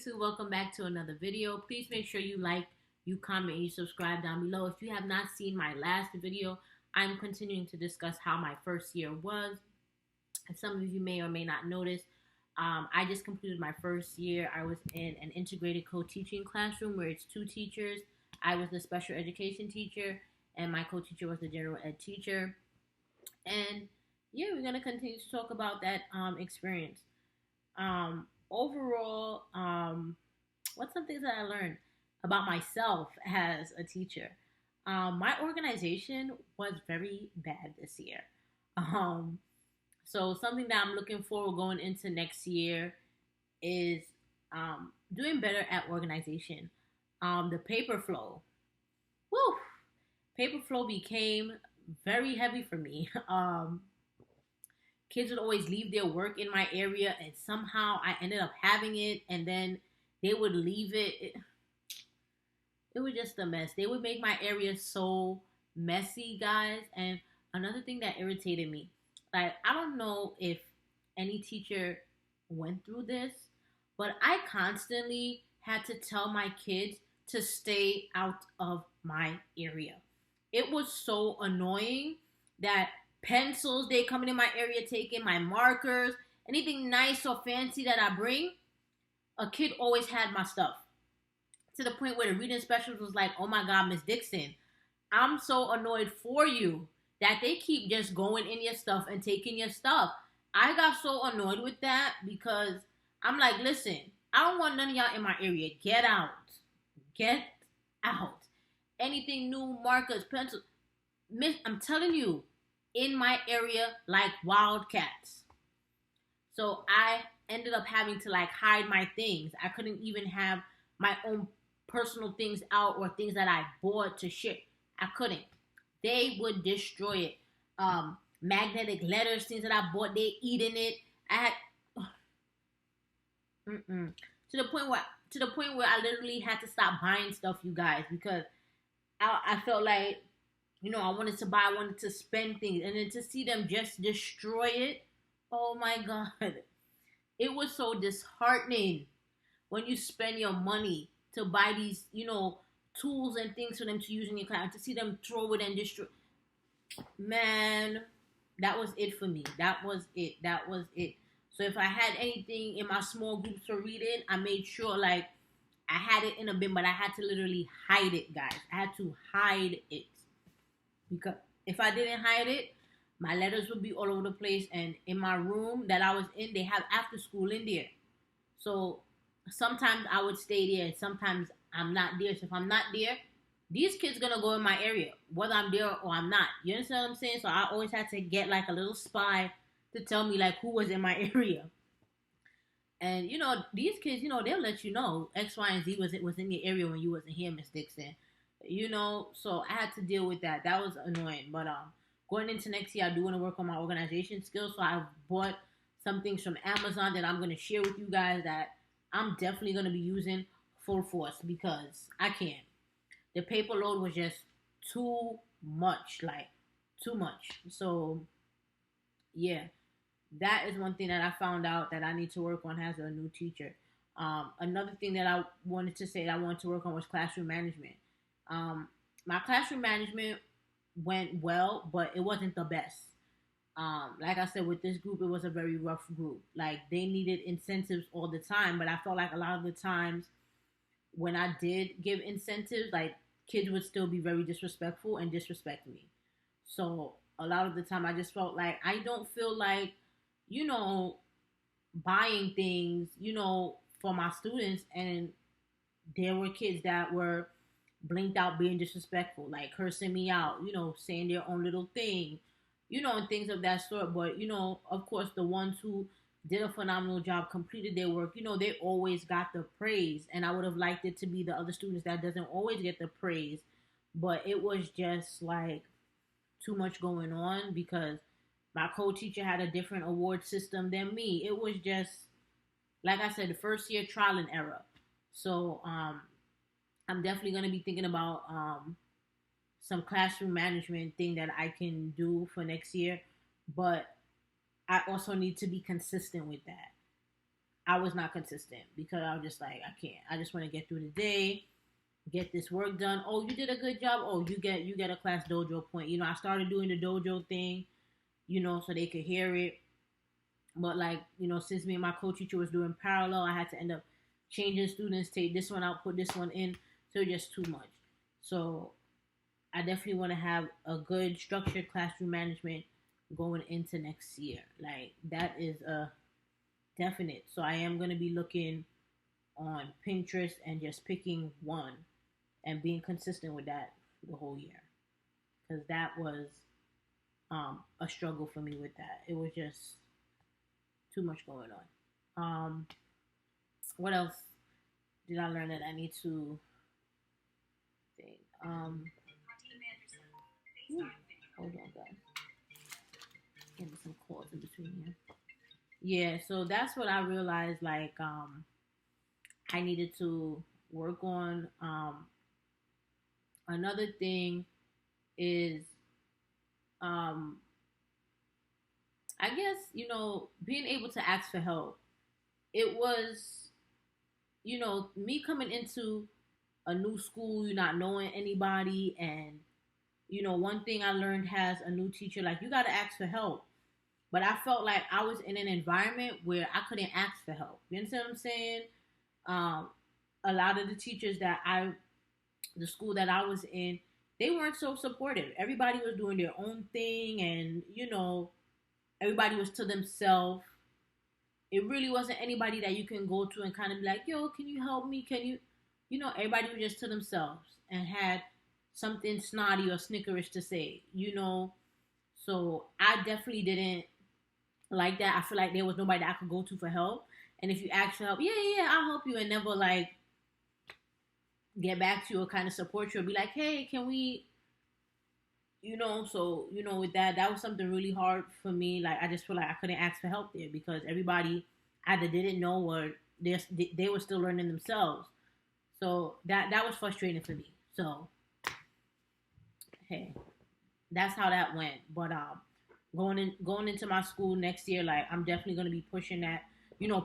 YouTube, welcome back to another video. Please make sure you like, you comment, and you subscribe down below. If you have not seen my last video, I'm continuing to discuss how my first year was. And some of you may or may not notice, I just completed my first year. I was in an integrated co-teaching classroom where it's two teachers. I was the special education teacher and my co-teacher was the general ed teacher. And yeah, we're going to continue to talk about that experience. Overall, what's some things that I learned about myself as a teacher? My organization was very bad this year. Um, so something that I'm looking forward going into next year is doing better at organization. The paper flow, woo, paper flow became very heavy for me. Kids would always leave their work in my area and somehow I ended up having it and then they would leave it was just a mess. They would make my area so messy, guys. And another thing that irritated me, like, I don't know if any teacher went through this, but I constantly had to tell my kids to stay out of my area. It was so annoying that pencils they coming in my area taking, my markers, anything nice or fancy that I bring, a kid always had my stuff. To the point where the reading specialist was like, oh my God, Miss Dixon, I'm so annoyed for you that they keep just going in your stuff and taking your stuff. I got so annoyed with that because I'm like, listen, I don't want none of y'all in my area. Get out. Get out. Anything new, markers, pencils. Miss, I'm telling you, in my area like wildcats. So I ended up having to like hide my things. I couldn't even have my own personal things out or things that I bought to ship. I couldn't. They would destroy it. Magnetic letters, things that I bought, they eating it. I had to the point where I literally had to stop buying stuff, you guys, because I felt like, I wanted to buy, I wanted to spend things, and then to see them just destroy it, oh my God. It was so disheartening when you spend your money to buy these, tools and things for them to use in your class, to see them throw it and destroy. Man, that was it for me. That was it. So if I had anything in my small groups for reading, I made sure, like, I had it in a bin, but I had to literally hide it, guys. I had to hide it. Because if I didn't hide it, my letters would be all over the place. And in my room that I was in, they have after school in there. So sometimes I would stay there and sometimes I'm not there. So if I'm not there, these kids going to go in my area, whether I'm there or I'm not. You understand what I'm saying? So I always had to get like a little spy to tell me like who was in my area. And, these kids, they'll let you know X, Y, and Z was in your area when you wasn't here, Miss Dixon. So I had to deal with that. That was annoying. But going into next year, I do want to work on my organization skills. So I bought some things from Amazon that I'm going to share with you guys that I'm definitely going to be using full force because I can't. The paper load was just too much, like too much. So yeah, that is one thing that I found out that I need to work on as a new teacher. Another thing that I wanted to say that I wanted to work on was classroom management. My classroom management went well, but it wasn't the best. Like I said, with this group, it was a very rough group. Like, they needed incentives all the time, but I felt like a lot of the times when I did give incentives, like, kids would still be very disrespectful and disrespect me. So a lot of the time I just felt like I don't feel like, buying things, for my students. And there were kids that were blinked out being disrespectful, like cursing me out, saying their own little thing, and things of that sort. But, of course, the ones who did a phenomenal job, completed their work, they always got the praise. And I would have liked it to be the other students that doesn't always get the praise. But it was just like too much going on because my co-teacher had a different award system than me. It was just, like I said, the first year trial and error. So, I'm definitely going to be thinking about some classroom management thing that I can do for next year. But I also need to be consistent with that. I was not consistent because I was just like, I can't. I just want to get through the day, get this work done. Oh, you did a good job. Oh, you get a class dojo point. I started doing the dojo thing, so they could hear it. But like, since me and my co-teacher was doing parallel, I had to end up changing students, take this one out, put this one in. So just too much. So I definitely want to have a good structured classroom management going into next year. Like that is a definite. So I am going to be looking on Pinterest and just picking one and being consistent with that the whole year, because that was a struggle for me with that. It was just too much going on. What else did I learn that I need to think? Hold on, guys. Getting some calls in between here. Yeah, so that's what I realized. Like, I needed to work on. Another thing is, um, I guess being able to ask for help. It was, me coming into a new school, you not knowing anybody, and one thing I learned as a new teacher, like you got to ask for help. But I felt like I was in an environment where I couldn't ask for help. You understand what I'm saying? Um, a lot of the teachers the school that I was in, they weren't so supportive. Everybody was doing their own thing, and everybody was to themselves. It really wasn't anybody that you can go to and kind of be like, yo, can you help me? Can you, everybody was just to themselves and had something snotty or snickerish to say. So I definitely didn't like that. I feel like there was nobody that I could go to for help. And if you ask for help, yeah, yeah, I'll help you, and never like get back to you or kind of support you or be like, hey, can we, so with that was something really hard for me. Like I just feel like I couldn't ask for help there because everybody either didn't know or they were still learning themselves. So that was frustrating for me. So hey, that's how that went. But going into my school next year, like I'm definitely gonna be pushing that,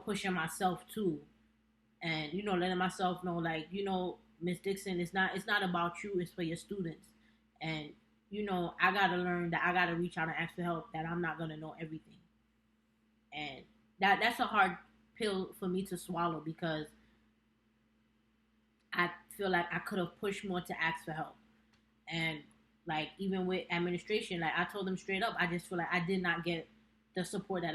pushing myself too, and letting myself know, like Miss Dixon, it's not about you, it's for your students, and I gotta learn that I gotta reach out and ask for help. That I'm not gonna know everything, and that's a hard pill for me to swallow because I feel like I could have pushed more to ask for help. And like even with administration, like I told them straight up, I just feel like I did not get the support that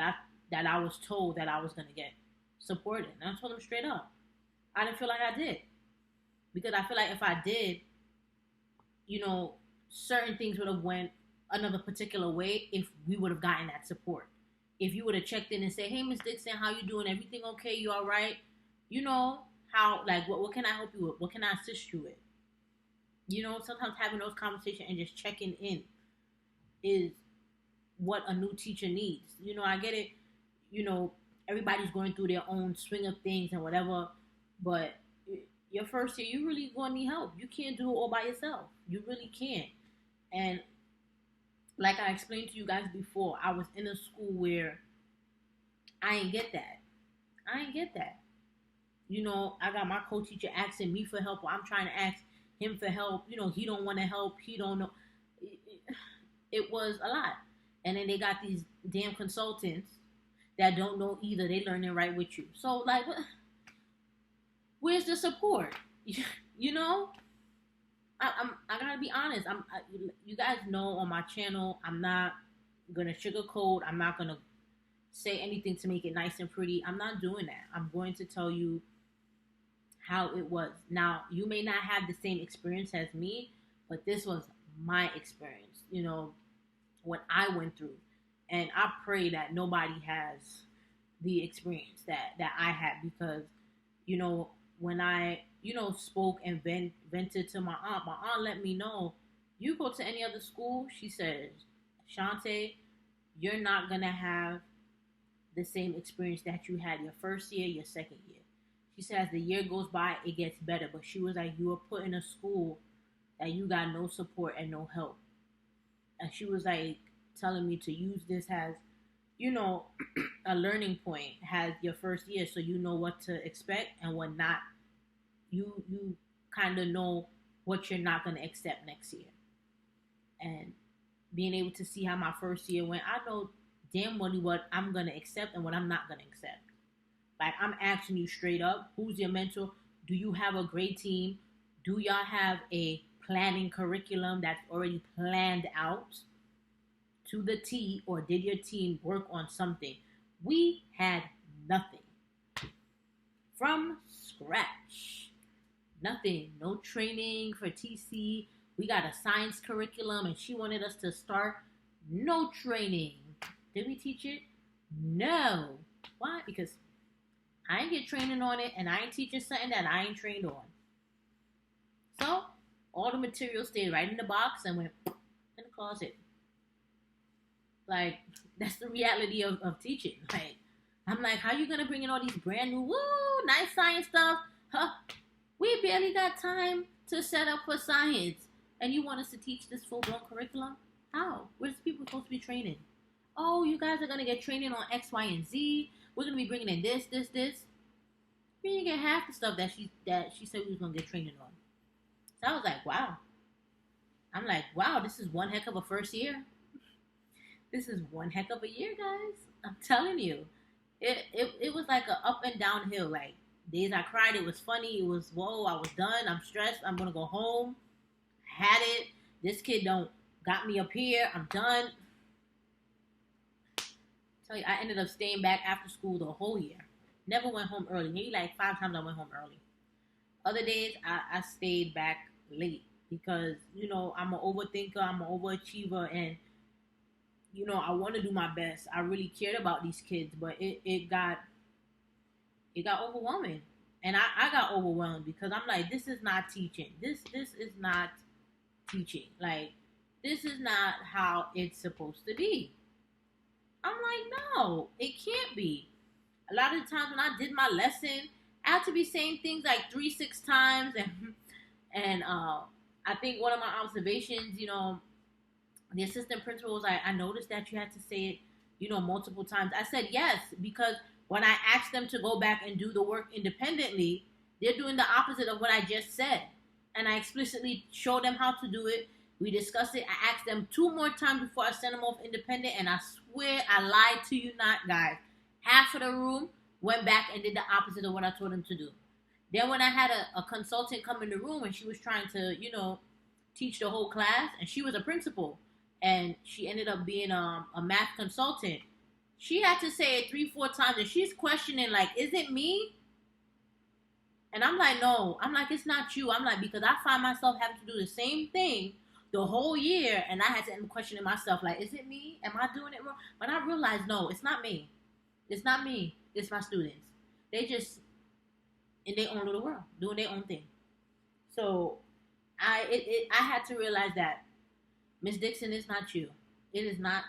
I was told that I was gonna get supported. And I told them straight up, I didn't feel like I did because I feel like if I did, certain things would have went another particular way if we would have gotten that support. If you would have checked in and said, "Hey, Miss Dixon, how you doing? Everything okay? You all right? You know how like what can I help you with? What can I assist you with?" Sometimes having those conversations and just checking in is what a new teacher needs. I get it. You know, everybody's going through their own swing of things and whatever, but your first year, you really gonna need help. You can't do it all by yourself. You really can't. And like I explained to you guys before, I was in a school where I ain't get that. I ain't get that. I got my co-teacher asking me for help, or I'm trying to ask him for help. He don't want to help. He don't know. It was a lot. And then they got these damn consultants that don't know either. They learning right with you. So like, where's the support? you know, I gotta be honest. You guys know on my channel, I'm not gonna sugarcoat. I'm not gonna say anything to make it nice and pretty. I'm not doing that. I'm going to tell you how it was. Now, you may not have the same experience as me, but this was my experience. What I went through, and I pray that nobody has the experience that I had because, when I spoke and vented to my aunt let me know, you go to any other school, she says, Shante, you're not gonna have the same experience that you had your first year, your second year. She said as the year goes by, it gets better. But she was like, you were put in a school that you got no support and no help. And she was like telling me to use this as, a learning point has your first year, so you know what to expect and what not. You kind of know what you're not going to accept next year, and being able to see how my first year went, I know damn well what I'm going to accept and what I'm not going to accept. Like, I'm asking you straight up, who's your mentor? Do you have a great team? Do y'all have a planning curriculum that's already planned out to the T, or did your team work on something? We had nothing from scratch. Nothing. No training for TC. We got a science curriculum and she wanted us to start. No training. Did we teach it? No. Why? Because I ain't get training on it and I ain't teaching something that I ain't trained on. So all the material stayed right in the box and went in the closet. Like, that's the reality of teaching. Like, I'm like, how you gonna bring in all these brand new, nice science stuff? Huh? We barely got time to set up for science, and you want us to teach this full-blown curriculum? How? Where's the people supposed to be training? Oh, you guys are gonna get training on X, Y, and Z. We're gonna be bringing in this. We didn't get half the stuff that she said we was gonna get training on. So I was like, wow. I'm like, wow, this is one heck of a first year. This is one heck of a year, guys. I'm telling you. It was like a up and downhill. Like, days I cried, it was funny. It was, whoa, I was done. I'm stressed. I'm going to go home. Had it. This kid don't got me up here. I'm done. Tell you, I ended up staying back after school the whole year. Never went home early. Maybe like 5 times I went home early. Other days, I stayed back late because, I'm an overthinker. I'm an overachiever. And, I want to do my best. I really cared about these kids, but it got overwhelming. And I got overwhelmed because I'm like, this is not teaching. This is not teaching. Like, this is not how it's supposed to be. I'm like, no, it can't be. A lot of the times when I did my lesson, I had to be saying things like 3-6 times, and I think one of my observations, the assistant principal was like, I noticed that you had to say it, multiple times. I said yes, because when I asked them to go back and do the work independently, they're doing the opposite of what I just said. And I explicitly showed them how to do it. We discussed it. I asked them 2 more times before I sent them off independent, and I swear I lied to you not, guys. Half of the room went back and did the opposite of what I told them to do. Then when I had a consultant come in the room and she was trying to, teach the whole class, and she was a principal, and she ended up being a math consultant. She had to say it 3-4 times, and she's questioning, like, is it me? And I'm like, no. I'm like, it's not you. I'm like, because I find myself having to do the same thing the whole year, and I had to end up questioning myself, like, is it me? Am I doing it wrong? But I realized, no, it's not me. It's not me. It's my students. They just in their own little world, doing their own thing. So I had to realize that Miss Dixon is not you. It is not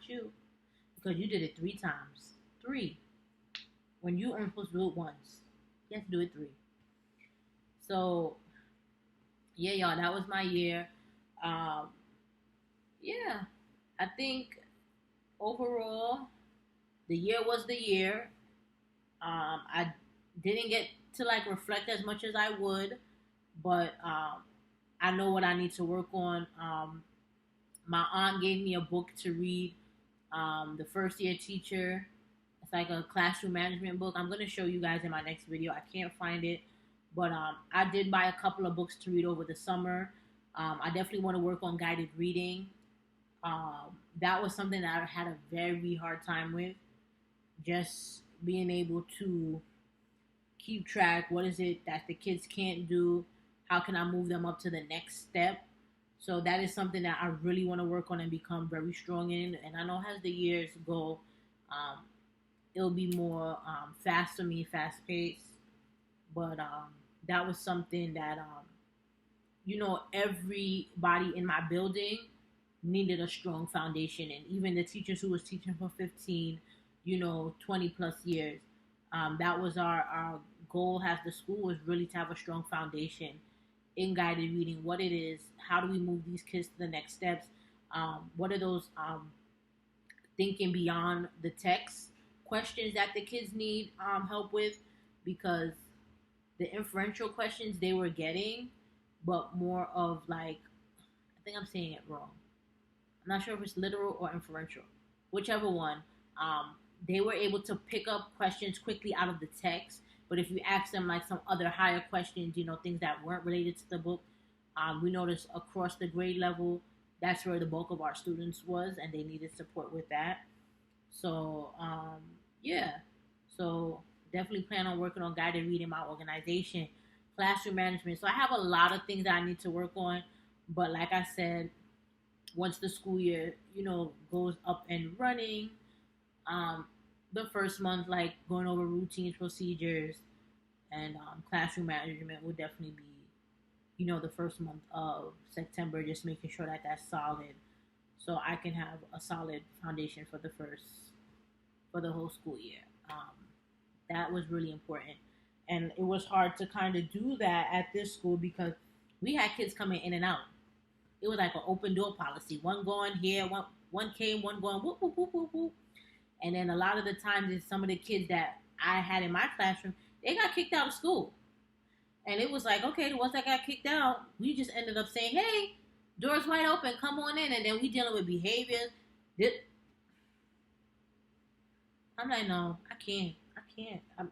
you, because you did it 3 times. 3. When you aren't supposed to do it once. You have to do it 3. So yeah, y'all, that was my year. Yeah, I think overall the year was the year. I didn't get to like reflect as much as I would, but I know what I need to work on. My aunt gave me a book to read, The First Year Teacher. It's like a classroom management book. I'm going to show you guys in my next video. I can't find it, but I did buy a couple of books to read over the summer. I definitely want to work on guided reading. That was something that I had a very hard time with. Just being able to keep track. What is it that the kids can't do? How can I move them up to the next step? So that is something that I really want to work on and become very strong in. And I know as the years go, it'll be more fast for me, fast paced. But that was something that, everybody in my building needed a strong foundation. And even the teachers who was teaching for 15, 20 plus years, that was our goal as the school, was really to have a strong foundation in guided reading, what it is, how do we move these kids to the next steps, what are those thinking beyond the text questions that the kids need help with, because the inferential questions they were getting, but more of like, I think I'm saying it wrong. I'm not sure if it's literal or inferential, whichever one. Um, they were able to pick up questions quickly out of the text, but if you ask them like some other higher questions, things that weren't related to the book, we noticed across the grade level, that's where the bulk of our students was, and they needed support with that. So yeah, so definitely plan on working on guided reading, my organization, classroom management. So I have a lot of things that I need to work on, but like I said, once the school year, goes up and running, um, the first month, like going over routines, procedures, and classroom management will definitely be, the first month of September, just making sure that that's solid, so I can have a solid foundation for the whole school year. That was really important, and it was hard to kind of do that at this school because we had kids coming in and out. It was like an open door policy. One going here, one came, one going whoop whoop whoop whoop whoop. And then a lot of the times, some of the kids that I had in my classroom, they got kicked out of school. And it was like, okay, the ones that got kicked out, we just ended up saying, hey, doors wide open, come on in. And then we dealing with behaviors. I'm like, no, I can't. I can't. I'm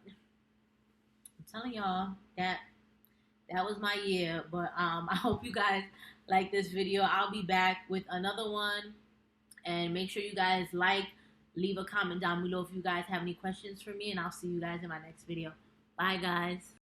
telling y'all that was my year. But I hope you guys like this video. I'll be back with another one. And make sure you guys leave a comment down below if you guys have any questions for me. And I'll see you guys in my next video. Bye, guys.